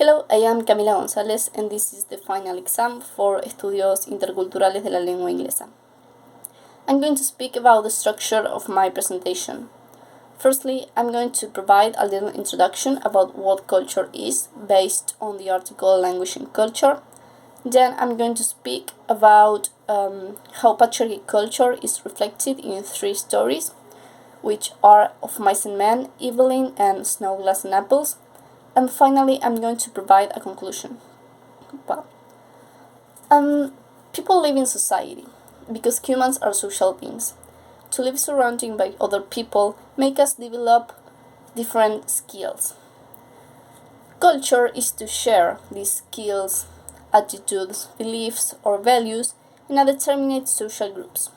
Hello, I am Camila González and this is the final exam for Estudios Interculturales de la Lengua Inglesa. I'm going to speak about the structure of my presentation. Firstly, I'm going to provide a little introduction about what culture is based on the article Language and Culture. Then I'm going to speak about how patriarchal culture is reflected in three stories, which are Of Mice and Men, Evelyn, and Snow, Glass and Apples. And finally, I'm going to provide a conclusion. Well, people live in society because humans are social beings. To live surrounded by other people make us develop different skills. Culture is to share these skills, attitudes, beliefs, or values in a determinate social groups.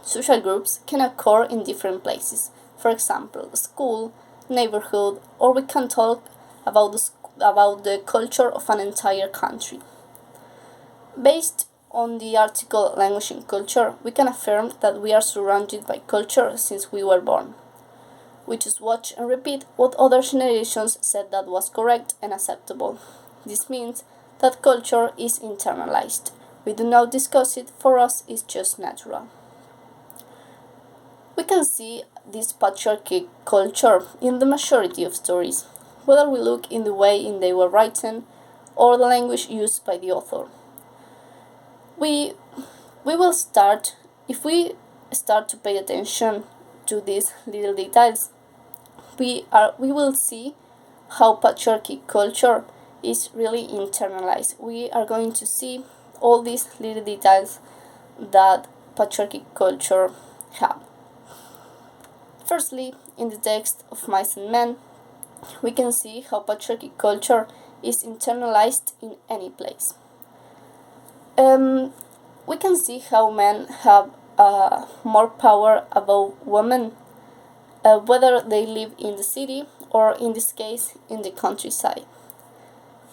Social groups can occur in different places, for example, school, neighborhood, or we can talk about the culture of an entire country. Based on the article Language and Culture, we can affirm that we are surrounded by culture since we were born. We just watch and repeat what other generations said that was correct and acceptable. This means that culture is internalized. We do not discuss it, for us it's just natural. We can see this patriarchal culture in the majority of stories, whether we look in the way they were written or the language used by the author. We will start, if we start to pay attention to these little details, we will see how patriarchal culture is really internalized. We are going to see all these little details that patriarchal culture have. Firstly, in the text Of Mice and Men, we can see how patriarchal culture is internalized in any place. We can see how men have more power above women, whether they live in the city or, in this case, in the countryside.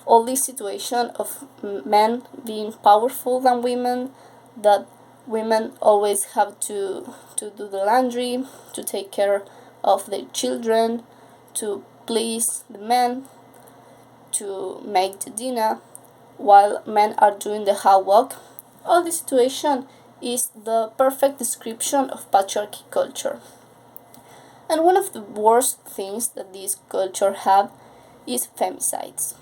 All this situation of men being powerful than women, that women always have to do the laundry, to take care of their children, to please the men, to make the dinner, while men are doing the hard work. All this situation is the perfect description of patriarchal culture. And one of the worst things that this culture have is femicides.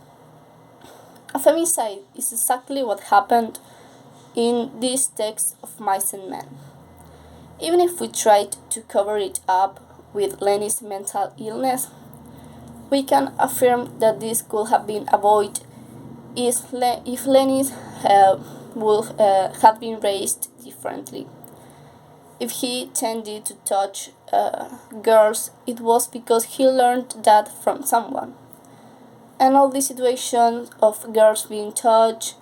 A femicide is exactly what happened in this text Of Mice and Men. Even if we tried to cover it up with Lenny's mental illness, we can affirm that this could have been avoided if Lenny would have been raised differently. If he tended to touch girls, it was because he learned that from someone. And all the situations of girls being touched,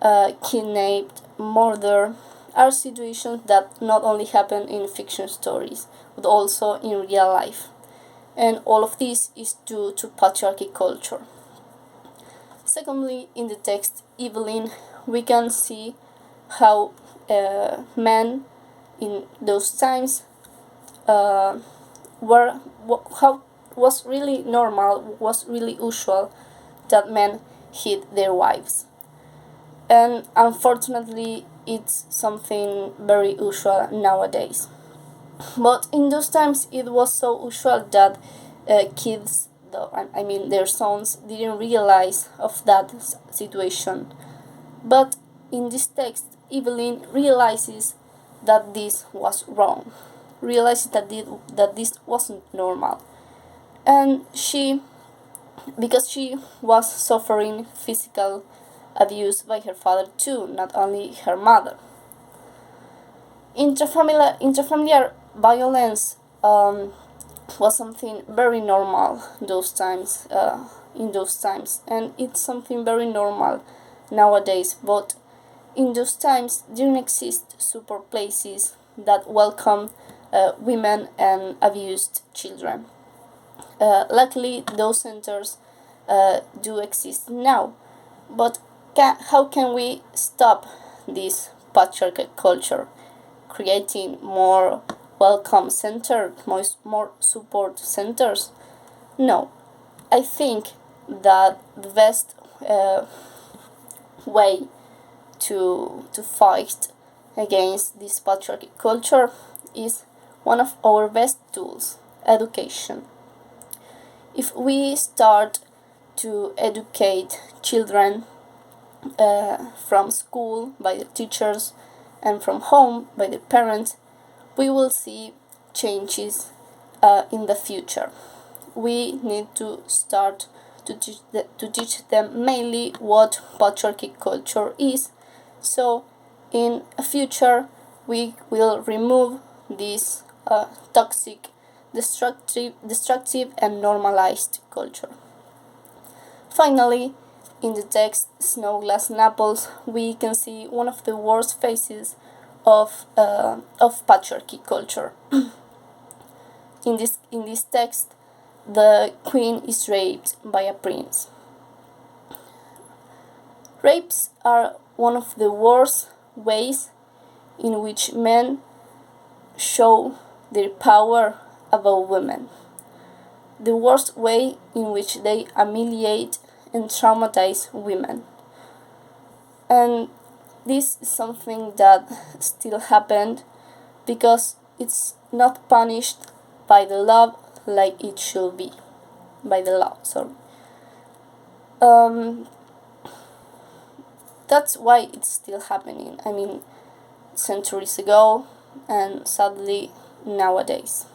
kidnapped, murdered, are situations that not only happen in fiction stories, but also in real life. And all of this is due to patriarchal culture. Secondly, in the text Evelyn, we can see how men in those times how was really normal, was really usual that men hit their wives. And unfortunately, it's something very usual nowadays. But in those times, it was so usual that kids, their sons, didn't realize of that situation. But in this text, Evelyn realizes that this was wrong, realizes that this wasn't normal. And because she was suffering physical abuse by her father too, not only her mother. Intrafamiliar violence was something very normal in those times, and it's something very normal nowadays. But in those times, didn't exist support places that welcome women and abused children. Luckily, those centers do exist now. But how can we stop this patriarchal culture? Creating more welcome centers, more support centers? No. I think that the best way to fight against this patriarchal culture is one of our best tools: education. If we start to educate children from school by the teachers and from home by the parents, we will see changes in the future. We need to start to teach them mainly what patriarchal culture is, so in a future we will remove this toxic, destructive and normalized culture. Finally, in the text Snow Glass and Apples, we can see one of the worst faces of patriarchy culture. In this text, the queen is raped by a prince. Rapes are one of the worst ways in which men show their power above women. The worst way in which they humiliate and traumatize women. And this is something that still happened because it's not punished by the law like it should be. By the law, sorry. That's why it's still happening. I mean, centuries ago and sadly nowadays.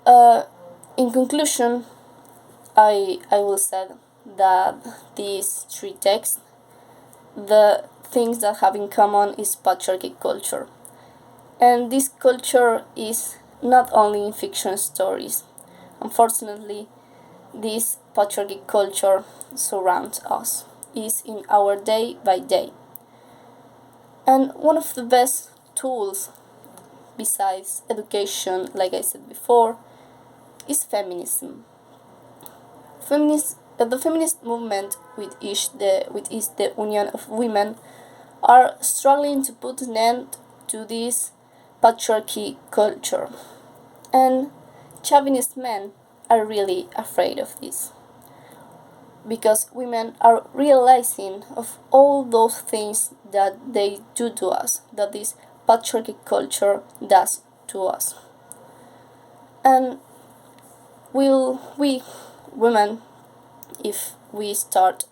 In conclusion, I will say that these three texts, the things that have in common is patriarchal culture. And this culture is not only in fiction stories. Unfortunately, this patriarchal culture surrounds us, is in our day by day. And one of the best tools, besides education, like I said before, is feminism. The feminist movement, which is the union of women, are struggling to put an end to this patriarchy culture. And chauvinist men are really afraid of this, because women are realizing of all those things that they do to us, that this patriarchal culture does to us. And we women, if we start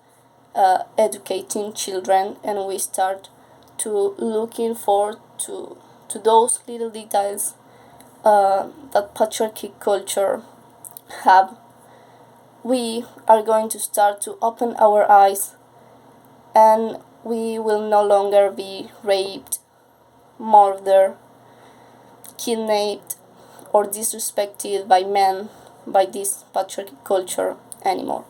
educating children and we start to looking forward to those little details that patriarchal culture have, we are going to start to open our eyes, and we will no longer be raped, murdered, kidnapped, or disrespected by men by this patriarchal culture anymore.